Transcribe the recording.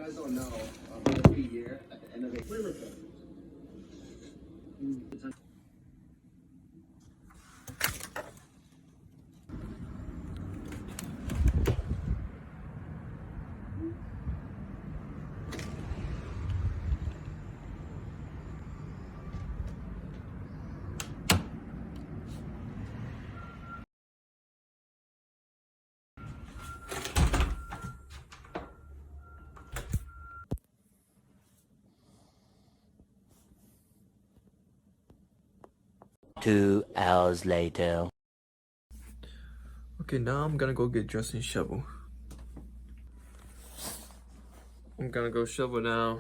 guys don't know, every year at the end of the year. 2 hours later. Okay, now I'm gonna go get dressed and shovel. I'm gonna go shovel now.